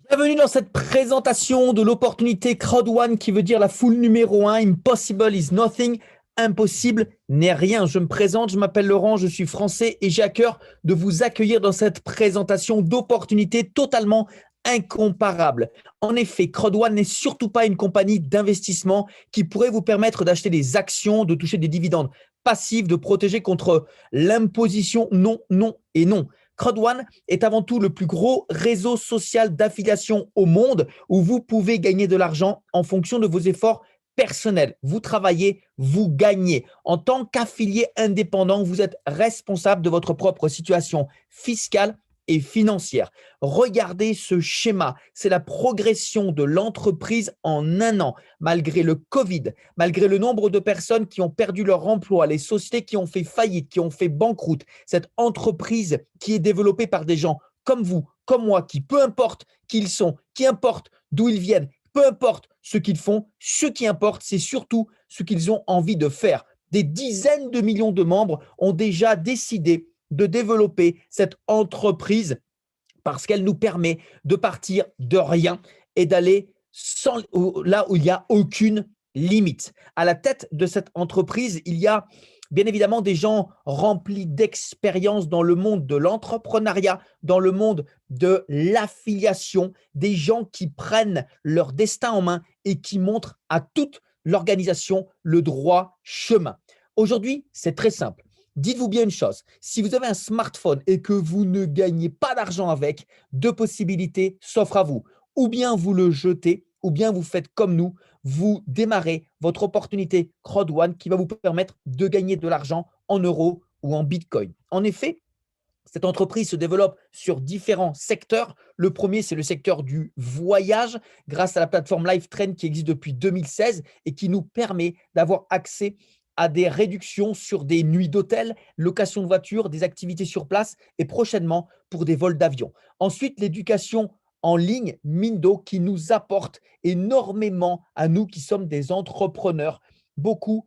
Bienvenue dans cette présentation de l'opportunité Crowd One qui veut dire la foule numéro 1. Impossible is nothing. Impossible n'est rien. Je me présente, je m'appelle Laurent, je suis français et j'ai à cœur de vous accueillir dans cette présentation d'opportunités totalement incomparable. En effet, Crowd One n'est surtout pas une compagnie d'investissement qui pourrait vous permettre d'acheter des actions, de toucher des dividendes passifs, de protéger contre l'imposition. Non, non et non. Crowd1 est avant tout le plus gros réseau social d'affiliation au monde où vous pouvez gagner de l'argent en fonction de vos efforts personnels. Vous travaillez, vous gagnez. En tant qu'affilié indépendant, vous êtes responsable de votre propre situation fiscale et financière. Regardez ce schéma. C'est la progression de l'entreprise en un an, malgré le Covid, malgré le nombre de personnes qui ont perdu leur emploi, les sociétés qui ont fait faillite, qui ont fait banqueroute. Cette entreprise qui est développée par des gens comme vous, comme moi, qui peu importe qui ils sont, qui importe d'où ils viennent, peu importe ce qu'ils font, ce qui importe, c'est surtout ce qu'ils ont envie de faire. Des dizaines de millions de membres ont déjà décidé de développer cette entreprise parce qu'elle nous permet de partir de rien et d'aller là où il n'y a aucune limite. À la tête de cette entreprise, il y a bien évidemment des gens remplis d'expérience dans le monde de l'entrepreneuriat, dans le monde de l'affiliation, des gens qui prennent leur destin en main et qui montrent à toute l'organisation le droit chemin. Aujourd'hui, c'est très simple. Dites-vous bien une chose, si vous avez un smartphone et que vous ne gagnez pas d'argent avec, deux possibilités s'offrent à vous. Ou bien vous le jetez, ou bien vous faites comme nous, vous démarrez votre opportunité Crowd1 qui va vous permettre de gagner de l'argent en euros ou en bitcoin. En effet, cette entreprise se développe sur différents secteurs. Le premier, c'est le secteur du voyage grâce à la plateforme LiveTrain qui existe depuis 2016 et qui nous permet d'avoir accès à des réductions sur des nuits d'hôtel, location de voitures, des activités sur place et prochainement pour des vols d'avion. Ensuite, l'éducation en ligne, Mindo, qui nous apporte énormément à nous qui sommes des entrepreneurs, beaucoup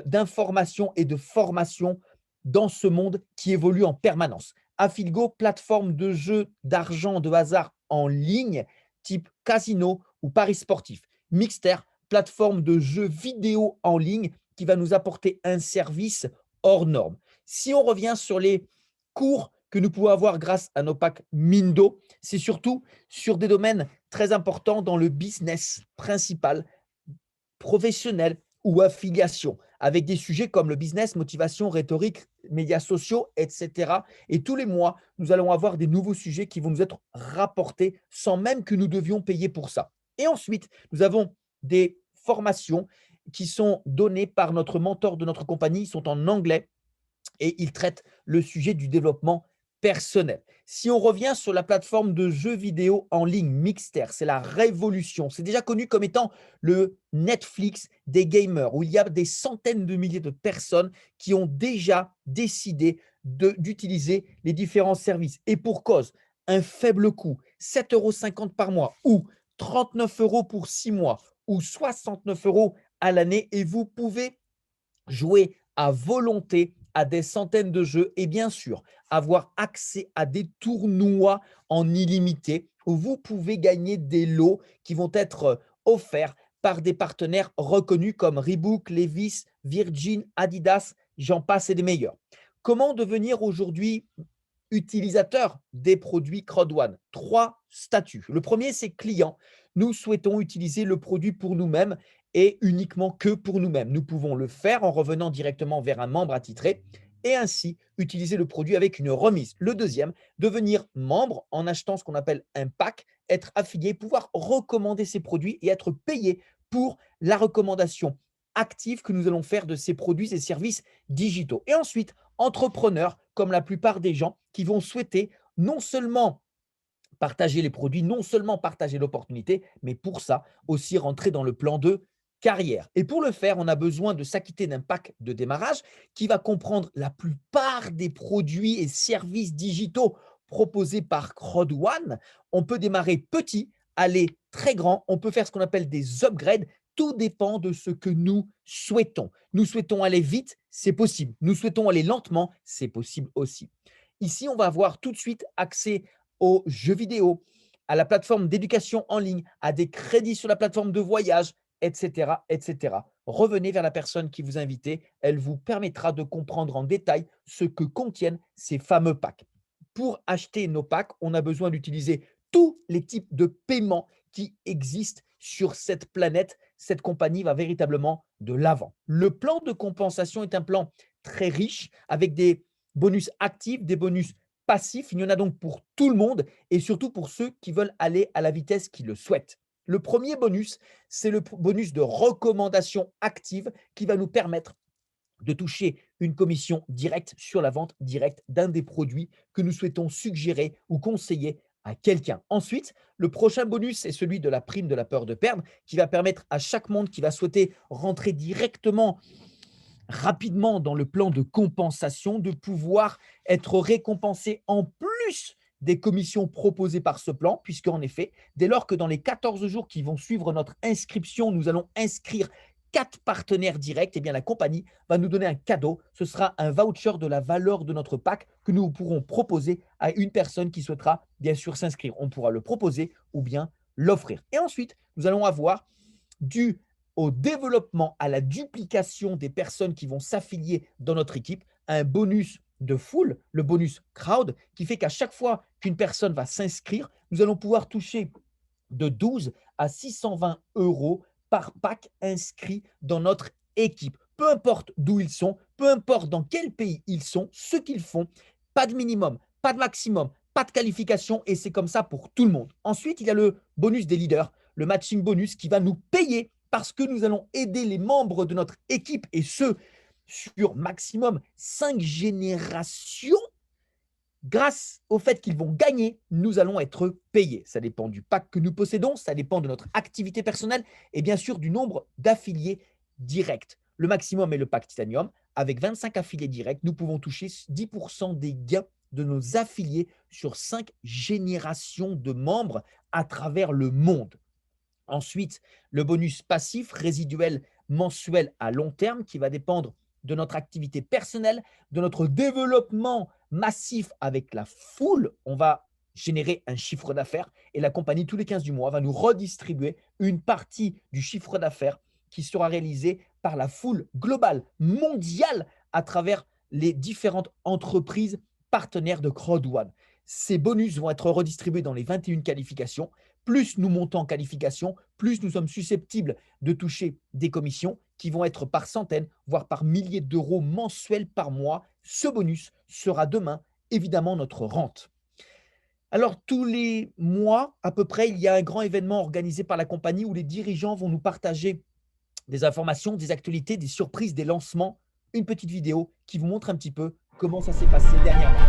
d'informations et de formations dans ce monde qui évolue en permanence. Affilgo, plateforme de jeux d'argent de hasard en ligne, type casino ou paris sportif. Mixter, plateforme de jeux vidéo en ligne qui va nous apporter un service hors norme. Si on revient sur les cours que nous pouvons avoir grâce à nos packs Mindo, c'est surtout sur des domaines très importants dans le business principal, professionnel ou affiliation, avec des sujets comme le business, motivation, rhétorique, médias sociaux, etc. Et tous les mois, nous allons avoir des nouveaux sujets qui vont nous être rapportés sans même que nous devions payer pour ça. Et ensuite, nous avons des formations qui sont données par notre mentor de notre compagnie, ils sont en anglais et il traite le sujet du développement personnel. Si on revient sur la plateforme de jeux vidéo en ligne Mixter, c'est la révolution. C'est déjà connu comme étant le Netflix des gamers, où il y a des centaines de milliers de personnes qui ont déjà décidé d'utiliser les différents services. Et pour cause, un faible coût, 7,50 € par mois ou 39 € pour 6 mois ou 69 € à l'année et vous pouvez jouer à volonté à des centaines de jeux et bien sûr avoir accès à des tournois en illimité où vous pouvez gagner des lots qui vont être offerts par des partenaires reconnus comme Reebok, Levi's, Virgin, Adidas, j'en passe et des meilleurs. Comment devenir aujourd'hui utilisateur des produits Crowd1? Trois statuts. Le premier, c'est client. Nous souhaitons utiliser le produit pour nous-mêmes et uniquement que pour nous-mêmes. Nous pouvons le faire en revenant directement vers un membre attitré et ainsi utiliser le produit avec une remise. Le deuxième, devenir membre en achetant ce qu'on appelle un pack, être affilié, pouvoir recommander ces produits et être payé pour la recommandation active que nous allons faire de ces produits et services digitaux. Et ensuite, entrepreneur, comme la plupart des gens qui vont souhaiter non seulement partager les produits, non seulement partager l'opportunité, mais pour ça aussi rentrer dans le plan de carrière. Et pour le faire, on a besoin de s'acquitter d'un pack de démarrage qui va comprendre la plupart des produits et services digitaux proposés par Crowd1. On peut démarrer petit, aller très grand, on peut faire ce qu'on appelle des upgrades. Tout dépend de ce que nous souhaitons. Nous souhaitons aller vite, c'est possible. Nous souhaitons aller lentement, c'est possible aussi. Ici, on va avoir tout de suite accès aux jeux vidéo, à la plateforme d'éducation en ligne, à des crédits sur la plateforme de voyage, etc., etc. Revenez vers la personne qui vous a invité. Elle vous permettra de comprendre en détail ce que contiennent ces fameux packs. Pour acheter nos packs, on a besoin d'utiliser tous les types de paiements qui existent sur cette planète. Cette compagnie va véritablement de l'avant. Le plan de compensation est un plan très riche avec des bonus actifs, des bonus passifs. Il y en a donc pour tout le monde et surtout pour ceux qui veulent aller à la vitesse qu'ils le souhaitent. Le premier bonus, c'est le bonus de recommandation active qui va nous permettre de toucher une commission directe sur la vente directe d'un des produits que nous souhaitons suggérer ou conseiller à quelqu'un. Ensuite, le prochain bonus est celui de la prime de la peur de perdre qui va permettre à chaque monde qui va souhaiter rentrer directement rapidement dans le plan de compensation de pouvoir être récompensé en plus des commissions proposées par ce plan, puisque en effet, dès lors que dans les 14 jours qui vont suivre notre inscription, nous allons inscrire 4 partenaires directs, eh bien la compagnie va nous donner un cadeau. Ce sera un voucher de la valeur de notre pack que nous pourrons proposer à une personne qui souhaitera bien sûr s'inscrire. On pourra le proposer ou bien l'offrir. Et ensuite, nous allons avoir dû au développement, à la duplication des personnes qui vont s'affilier dans notre équipe, un bonus de foule, le bonus crowd, qui fait qu'à chaque fois qu'une personne va s'inscrire, nous allons pouvoir toucher de 12 à 620 euros par pack inscrit dans notre équipe. Peu importe d'où ils sont, peu importe dans quel pays ils sont, ce qu'ils font, pas de minimum, pas de maximum, pas de qualification et c'est comme ça pour tout le monde. Ensuite, il y a le bonus des leaders, le matching bonus qui va nous payer parce que nous allons aider les membres de notre équipe et ce, sur maximum 5 générations. Grâce au fait qu'ils vont gagner, nous allons être payés. Ça dépend du pack que nous possédons, ça dépend de notre activité personnelle et bien sûr du nombre d'affiliés directs. Le maximum est le pack Titanium. Avec 25 affiliés directs, nous pouvons toucher 10% des gains de nos affiliés sur 5 générations de membres à travers le monde. Ensuite, le bonus passif résiduel mensuel à long terme qui va dépendre de notre activité personnelle, de notre développement massif avec la foule. On va générer un chiffre d'affaires et la compagnie, tous les 15 du mois, va nous redistribuer une partie du chiffre d'affaires qui sera réalisé par la foule globale, mondiale, à travers les différentes entreprises partenaires de Crowd1. Ces bonus vont être redistribués dans les 21 qualifications. Plus nous montons en qualification, plus nous sommes susceptibles de toucher des commissions qui vont être par centaines, voire par milliers d'euros mensuels par mois. Ce bonus sera demain, évidemment, notre rente. Alors, tous les mois, à peu près, il y a un grand événement organisé par la compagnie où les dirigeants vont nous partager des informations, des actualités, des surprises, des lancements. Une petite vidéo qui vous montre un petit peu comment ça s'est passé dernièrement.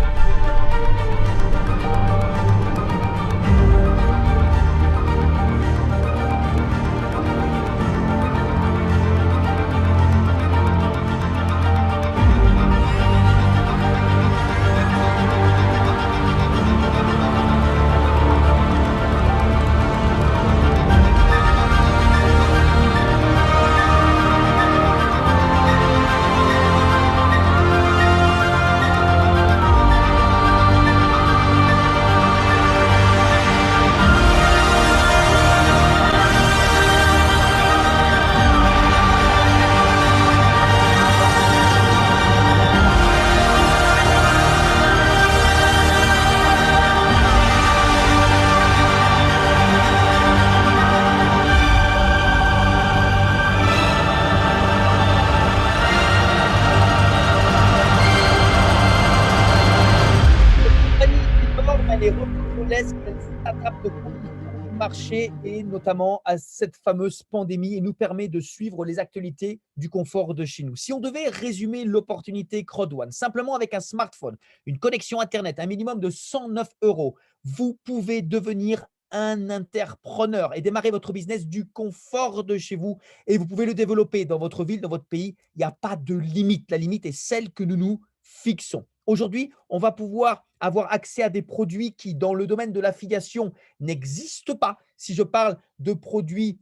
Elle est laisse qu'elle s'attrape de conditions du marché et notamment à cette fameuse pandémie et nous permet de suivre les actualités du confort de chez nous. Si on devait résumer l'opportunité Crowd1 simplement avec un smartphone, une connexion Internet, un minimum de 109 euros, vous pouvez devenir un entrepreneur et démarrer votre business du confort de chez vous et vous pouvez le développer dans votre ville, dans votre pays. Il n'y a pas de limite. La limite est celle que nous nous fixons. Aujourd'hui, on va pouvoir avoir accès à des produits qui, dans le domaine de l'affiliation, n'existent pas. Si je parle de produits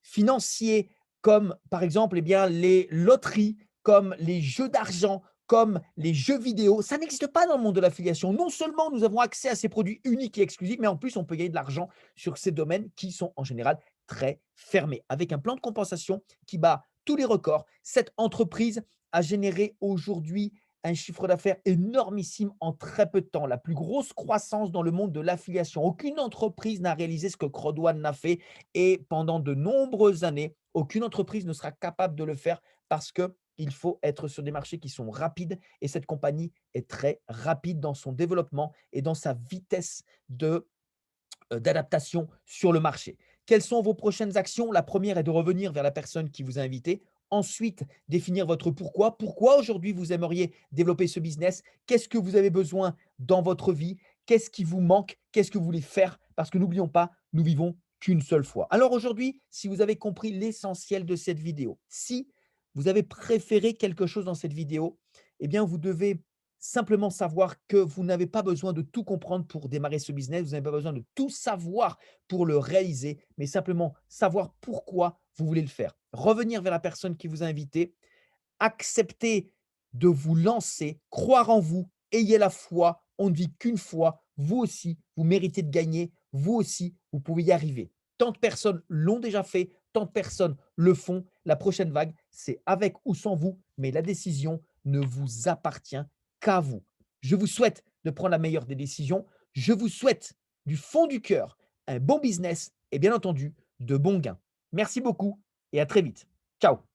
financiers comme, par exemple, eh bien, les loteries, comme les jeux d'argent, comme les jeux vidéo. Ça n'existe pas dans le monde de l'affiliation. Non seulement nous avons accès à ces produits uniques et exclusifs, mais en plus, on peut gagner de l'argent sur ces domaines qui sont en général très fermés. Avec un plan de compensation qui bat tous les records, cette entreprise a généré aujourd'hui un chiffre d'affaires énormissime en très peu de temps, la plus grosse croissance dans le monde de l'affiliation. Aucune entreprise n'a réalisé ce que Crowd1 n'a fait et pendant de nombreuses années, aucune entreprise ne sera capable de le faire parce qu'il faut être sur des marchés qui sont rapides et cette compagnie est très rapide dans son développement et dans sa vitesse d'adaptation sur le marché. Quelles sont vos prochaines actions? La première est de revenir vers la personne qui vous a invité. Ensuite, définir votre pourquoi. Pourquoi aujourd'hui vous aimeriez développer ce business? Qu'est-ce que vous avez besoin dans votre vie? Qu'est-ce qui vous manque? Qu'est-ce que vous voulez faire? Parce que n'oublions pas, nous vivons qu'une seule fois. Alors aujourd'hui, si vous avez compris l'essentiel de cette vidéo, si vous avez préféré quelque chose dans cette vidéo, eh bien, vous devez simplement savoir que vous n'avez pas besoin de tout comprendre pour démarrer ce business, vous n'avez pas besoin de tout savoir pour le réaliser, mais simplement savoir pourquoi vous voulez le faire. Revenir vers la personne qui vous a invité, accepter de vous lancer, croire en vous, ayez la foi, on ne vit qu'une fois, vous aussi, vous méritez de gagner, vous aussi, vous pouvez y arriver. Tant de personnes l'ont déjà fait, tant de personnes le font. La prochaine vague, c'est avec ou sans vous, mais la décision ne vous appartient qu'à vous. Je vous souhaite de prendre la meilleure des décisions. Je vous souhaite du fond du cœur un bon business et bien entendu de bons gains. Merci beaucoup et à très vite. Ciao.